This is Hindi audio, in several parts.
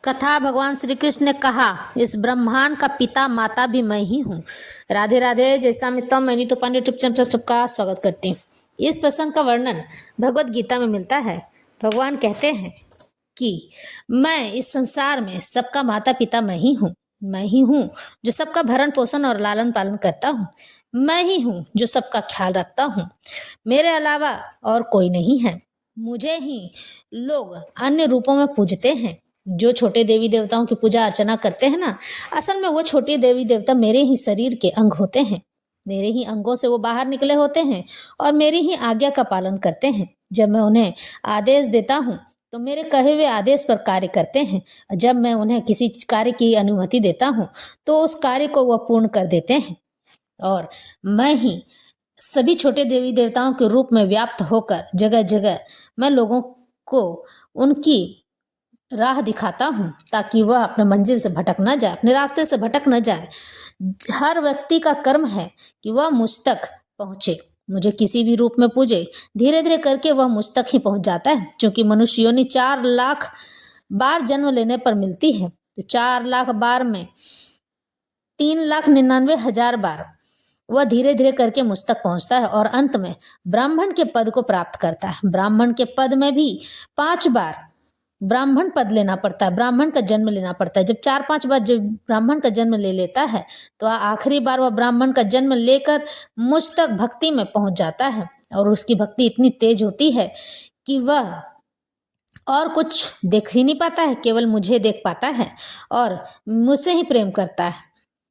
कथा भगवान श्री कृष्ण ने कहा, इस ब्रह्मांड का पिता माता भी मैं ही हूँ। राधे राधे। जैसा मित्रम मैं नीतू पांडे टिप्स सबका स्वागत करती हूँ। इस प्रसंग का वर्णन भगवत गीता में मिलता है। भगवान कहते हैं कि मैं इस संसार में सबका माता पिता मैं ही हूँ जो सबका भरण पोषण और लालन पालन करता हूँ। मैं ही हूँ जो सबका ख्याल रखता हूँ। मेरे अलावा और कोई नहीं है। मुझे ही लोग अन्य रूपों में पूजते हैं। जो छोटे देवी देवताओं की पूजा अर्चना करते हैं ना, असल में वो छोटे देवी देवता मेरे ही शरीर के अंग होते हैं। मेरे ही अंगों से वो बाहर निकले होते हैं और मेरी ही आज्ञा का पालन करते हैं। जब मैं उन्हें आदेश देता हूँ तो मेरे कहे हुए आदेश पर कार्य करते हैं। जब मैं उन्हें किसी कार्य की अनुमति देता हूँ तो उस कार्य को वह पूर्ण कर देते हैं। और मैं ही सभी छोटे देवी देवताओं के रूप में व्याप्त होकर जगह जगह मैं लोगों को उनकी राह दिखाता हूँ ताकि वह अपने मंजिल से भटक न जाए, अपने रास्ते से भटक न जाए। हर व्यक्ति का कर्म है कि वह मुझ तक पहुँचे, मुझे किसी भी रूप में पूजे। धीरे धीरे करके वह मुझ तक ही पहुँच जाता है। क्योंकि मनुष्य योनि 4 लाख बार जन्म लेने पर मिलती है, तो 4 लाख बार में 3,99,000 बार वह धीरे धीरे करके मुझ तक पहुँचता है और अंत में ब्राह्मण के पद को प्राप्त करता है। ब्राह्मण के पद में भी 5 बार ब्राह्मण पद लेना पड़ता है, ब्राह्मण का जन्म लेना पड़ता है। जब 4-5 बार जब ब्राह्मण का जन्म ले लेता है तो आखिरी बार वह ब्राह्मण का जन्म लेकर मुझ तक भक्ति में पहुंच जाता है। और उसकी भक्ति इतनी तेज होती है कि वह और कुछ देख ही नहीं पाता है, केवल मुझे देख पाता है और मुझसे ही प्रेम करता है।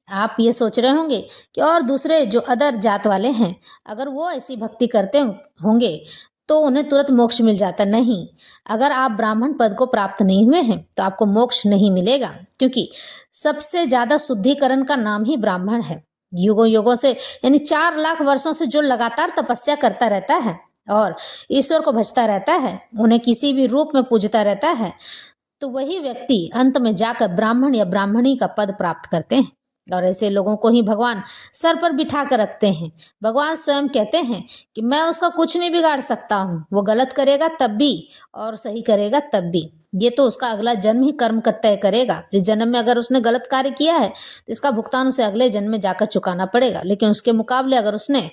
आप ये सोच रहे होंगे कि और दूसरे जो अदर जात वाले हैं, अगर वो ऐसी भक्ति करते होंगे तो उन्हें तुरंत मोक्ष मिल जाता। नहीं, अगर आप ब्राह्मण पद को प्राप्त नहीं हुए हैं तो आपको मोक्ष नहीं मिलेगा। क्योंकि सबसे ज्यादा शुद्धिकरण का नाम ही ब्राह्मण है। युगों युगों से यानी 4 लाख वर्षों से जो लगातार तपस्या करता रहता है और ईश्वर को भजता रहता है, उन्हें किसी भी रूप में पूजता रहता है, तो वही व्यक्ति अंत में जाकर ब्राह्मण या ब्राह्मणी का पद प्राप्त करते हैं। और ऐसे लोगों को ही भगवान सर पर बिठा कर रखते हैं। भगवान स्वयं कहते हैं कि मैं उसका कुछ नहीं बिगाड़ सकता हूँ। वो गलत करेगा तब भी और सही करेगा तब भी, ये तो उसका अगला जन्म ही कर्म का तय करेगा। इस जन्म में अगर उसने गलत कार्य किया है तो इसका भुगतान उसे अगले जन्म में जाकर चुकाना पड़ेगा। लेकिन उसके मुकाबले अगर उसने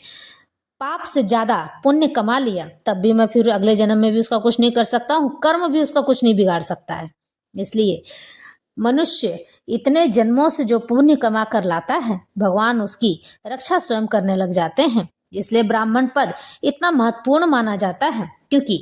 पाप से ज्यादा पुण्य कमा लिया तब भी मैं फिर अगले जन्म में भी उसका कुछ नहीं कर सकता हूँ, कर्म भी उसका कुछ नहीं बिगाड़ सकता है। इसलिए मनुष्य इतने जन्मों से जो पुण्य कमा कर लाता है, भगवान उसकी रक्षा स्वयं करने लग जाते हैं। इसलिए ब्राह्मण पद इतना महत्वपूर्ण माना जाता है क्योंकि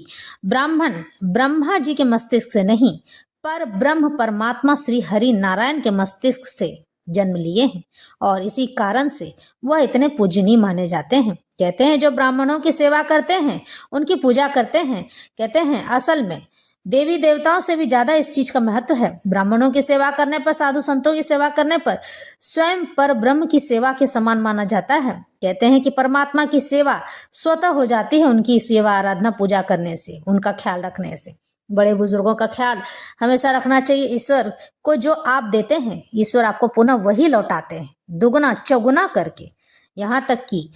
ब्राह्मण ब्रह्मा जी के मस्तिष्क से नहीं, पर ब्रह्म परमात्मा श्री हरि नारायण के मस्तिष्क से जन्म लिए हैं और इसी कारण से वह इतने पूजनीय माने जाते हैं। कहते हैं जो ब्राह्मणों की सेवा करते हैं, उनकी पूजा करते हैं, कहते हैं असल में देवी देवताओं से भी ज्यादा इस चीज का महत्व है। ब्राह्मणों की सेवा करने पर, साधु संतों की सेवा करने पर स्वयं पर ब्रह्म की सेवा के समान माना जाता है। कहते हैं कि परमात्मा की सेवा स्वतः हो जाती है उनकी सेवा आराधना पूजा करने से, उनका ख्याल रखने से। बड़े बुजुर्गों का ख्याल हमेशा रखना चाहिए। ईश्वर को जो आप देते हैं, ईश्वर आपको पुनः वही लौटाते हैं, दुगुना चौगुना करके। यहाँ तक कि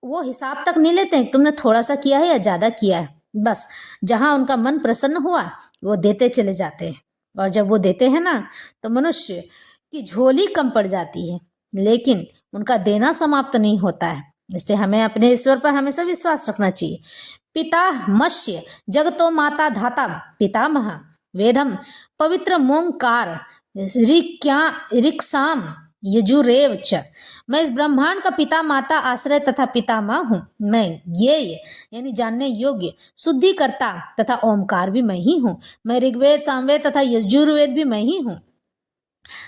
वो हिसाब तक नहीं लेते हैं तुमने थोड़ा सा किया है या ज्यादा किया है। बस जहां उनका मन प्रसन्न हुआ वो देते चले जाते हैं। और जब वो देते हैं ना तो मनुष्य की झोली कम पड़ जाती है, लेकिन उनका देना समाप्त नहीं होता है। इसलिए हमें अपने ईश्वर पर हमेशा विश्वास रखना चाहिए। पिता मत्स्य जगतो माता धाता पितामह वेदम पवित्र मोंकार ऋक्साम यजुरेव च। मैं इस ब्रह्मांड का पिता माता आश्रय तथा पितामह हूँ। मैं ये यानी जानने योग्य शुद्धिकर्ता तथा ओमकार भी मैं ही हूँ। मैं ऋग्वेद सामवेद तथा यजुर्वेद भी मैं ही हूँ।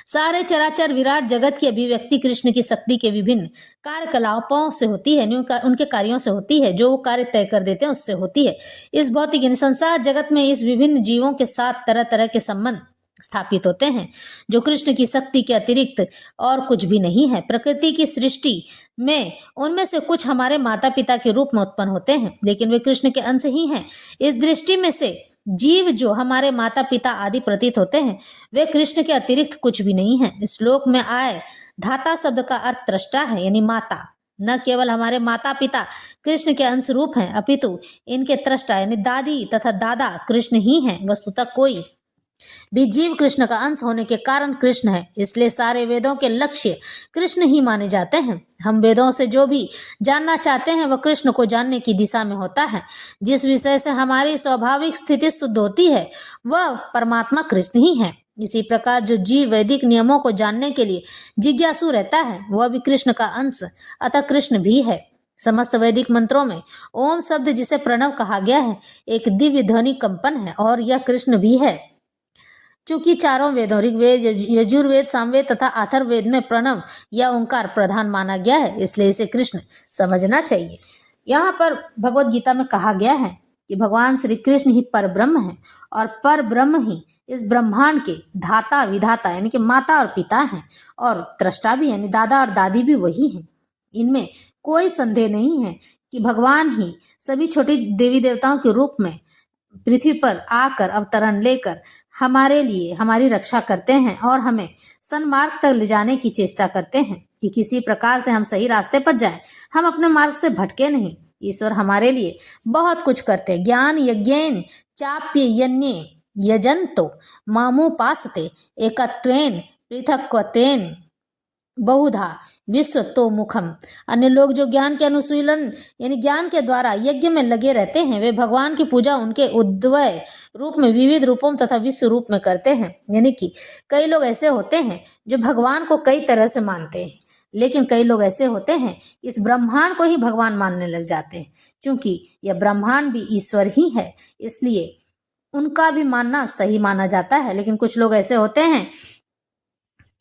सारे चराचर विराट जगत की अभिव्यक्ति कृष्ण की शक्ति के विभिन्न कार्यकलापों से होती है, उनके कार्यों से होती है। जो वो कार्य तय कर देते हैं उससे होती है। इस भौतिक संसार जगत में इस विभिन्न जीवों के साथ तरह तरह के संबंध स्थापित होते हैं जो कृष्ण की शक्ति के अतिरिक्त और कुछ भी नहीं है। प्रकृति की सृष्टि में उनमें से कुछ हमारे माता पिता के रूप में उत्पन्न होते हैं, लेकिन वे कृष्ण के अंश ही हैं। इस दृष्टि में से जीव जो हमारे माता पिता आदि प्रतीत होते हैं वे कृष्ण के अतिरिक्त कुछ भी नहीं है। इस श्लोक में आए धाता शब्द का अर्थ दृष्टा है, यानी माता। न केवल हमारे माता पिता कृष्ण के अंश रूप हैं, अपितु इनके दृष्टा यानी दादी तथा दादा कृष्ण ही हैं। वस्तुतः कोई भी जीव कृष्ण का अंश होने के कारण कृष्ण है, इसलिए सारे वेदों के लक्ष्य कृष्ण ही माने जाते हैं। हम वेदों से जो भी जानना चाहते हैं वह कृष्ण को जानने की दिशा में होता है। जिस विषय से हमारी स्वाभाविक स्थिति शुद्ध होती है वह परमात्मा कृष्ण ही है। इसी प्रकार जो जीव वैदिक नियमों को जानने के लिए जिज्ञासु रहता है वह भी कृष्ण का अंश अतः कृष्ण भी है। समस्त वैदिक मंत्रों में ओम शब्द जिसे प्रणव कहा गया है एक दिव्य ध्वनि कंपन है और यह कृष्ण भी है। चूंकि चारों वेदों ऋग्वेद, यजुर्वेद, सामवेद तथा अथर्ववेद में प्रणव या ओंकार प्रधान माना गया है, इसलिए इसे कृष्ण समझना चाहिए। यहाँ पर भगवत गीता में कहा गया है कि भगवान श्री कृष्ण ही पर ब्रह्म है और पर ब्रह्म ही इस ब्रह्मांड के धाता विधाता यानी कि माता और पिता हैं और दृष्टा भी यानी दादा और दादी भी वही हैं। इनमें कोई संदेह नहीं है कि भगवान ही सभी छोटी देवी देवताओं के रूप में पृथ्वी पर आकर अवतरण लेकर हमारे लिए हमारी रक्षा करते हैं और हमें सन्मार्ग तक ले जाने की चेष्टा करते हैं कि किसी प्रकार से हम सही रास्ते पर जाएं, हम अपने मार्ग से भटके नहीं। ईश्वर हमारे लिए बहुत कुछ करते। ज्ञान यज्ञेन चाप्य यन्ये यजंतो मामुपासते एकत्वेन पृथक्त्वेन बहुधा विश्व तो मुखम। अन्य लोग जो ज्ञान के अनुशीलन यानी ज्ञान के द्वारा यज्ञ में लगे रहते हैं वे भगवान की पूजा उनके उद्वय रूप में विविध रूपों तथा विश्व रूप में करते हैं। यानी कि कई लोग ऐसे होते हैं जो भगवान को कई तरह से मानते हैं, लेकिन कई लोग ऐसे होते हैं इस ब्रह्मांड को ही भगवान मानने लग जाते हैं। क्योंकि यह ब्रह्मांड भी ईश्वर ही है इसलिए उनका भी मानना सही माना जाता है। लेकिन कुछ लोग ऐसे होते हैं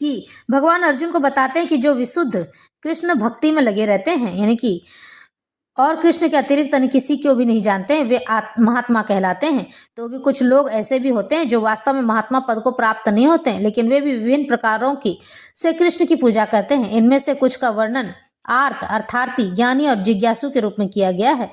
कि भगवान अर्जुन को बताते हैं कि जो विशुद्ध कृष्ण भक्ति में लगे रहते हैं यानी कि और कृष्ण के अतिरिक्त अन्य किसी को भी नहीं जानते हैं वे महात्मा कहलाते हैं। तो भी कुछ लोग ऐसे भी होते हैं जो वास्तव में महात्मा पद को प्राप्त नहीं होते हैं, लेकिन वे भी विभिन्न प्रकारों की से कृष्ण की पूजा करते हैं। इनमें से कुछ का वर्णन आर्त अर्थार्थी ज्ञानी और जिज्ञासु के रूप में किया गया है।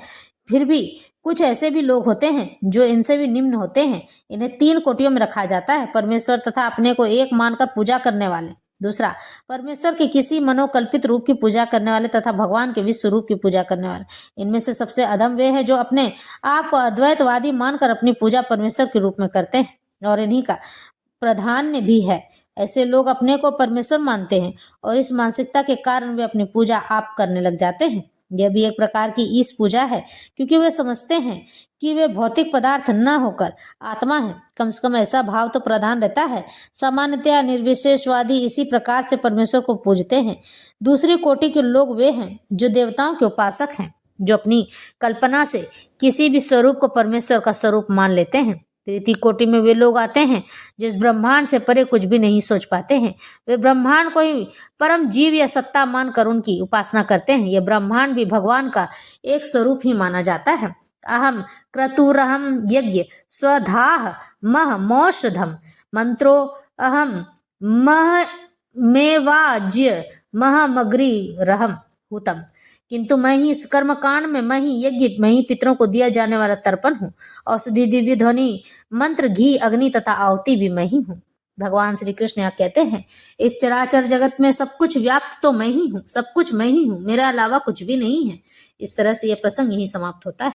फिर भी कुछ ऐसे भी लोग होते हैं जो इनसे भी निम्न होते हैं। इन्हें 3 कोटियों में रखा जाता है। परमेश्वर तथा अपने को एक मानकर पूजा करने वाले, दूसरा परमेश्वर के किसी मनोकल्पित रूप की पूजा करने वाले तथा भगवान के विश्व रूप की पूजा करने वाले। इनमें से सबसे अधम वे हैं जो अपने आप को अद्वैतवादी मानकर अपनी पूजा परमेश्वर के रूप में करते हैं और इन्हीं का प्राधान्य भी है। ऐसे लोग अपने को परमेश्वर मानते हैं और इस मानसिकता के कारण वे अपनी पूजा आप करने लग जाते हैं। यह भी एक प्रकार की ईश पूजा है क्योंकि वे समझते हैं कि वे भौतिक पदार्थ न होकर आत्मा है। कम से कम ऐसा भाव तो प्रधान रहता है। सामान्यतया निर्विशेषवादी इसी प्रकार से परमेश्वर को पूजते हैं। दूसरी कोटि के लोग वे हैं जो देवताओं के उपासक हैं, जो अपनी कल्पना से किसी भी स्वरूप को परमेश्वर का स्वरूप मान लेते हैं। तृतीय कोटि में वे लोग आते हैं जो इस ब्रह्मांड से परे कुछ भी नहीं सोच पाते हैं। वे ब्रह्मांड को ही परम जीव या सत्ता मानकर उनकी उपासना करते हैं। यह ब्रह्मांड भी भगवान का एक स्वरूप ही माना जाता है। अहम क्रतुरहम यज्ञ स्वधाह मह मौषधम मंत्रो अहम मह मेवाज्य महमग्री रहम हुतम। किंतु मैं ही इस कर्म कांड में मैं ही यज्ञ मैं ही पितरों को दिया जाने वाला तर्पण हूँ। औषधि दिव्य ध्वनि मंत्र घी अग्नि तथा आहुति भी मैं ही हूँ। भगवान श्री कृष्ण यहाँ कहते हैं इस चराचर जगत में सब कुछ व्याप्त तो मैं ही हूँ, सब कुछ मैं ही हूँ, मेरे अलावा कुछ भी नहीं है। इस तरह से यह प्रसंग यही समाप्त होता है।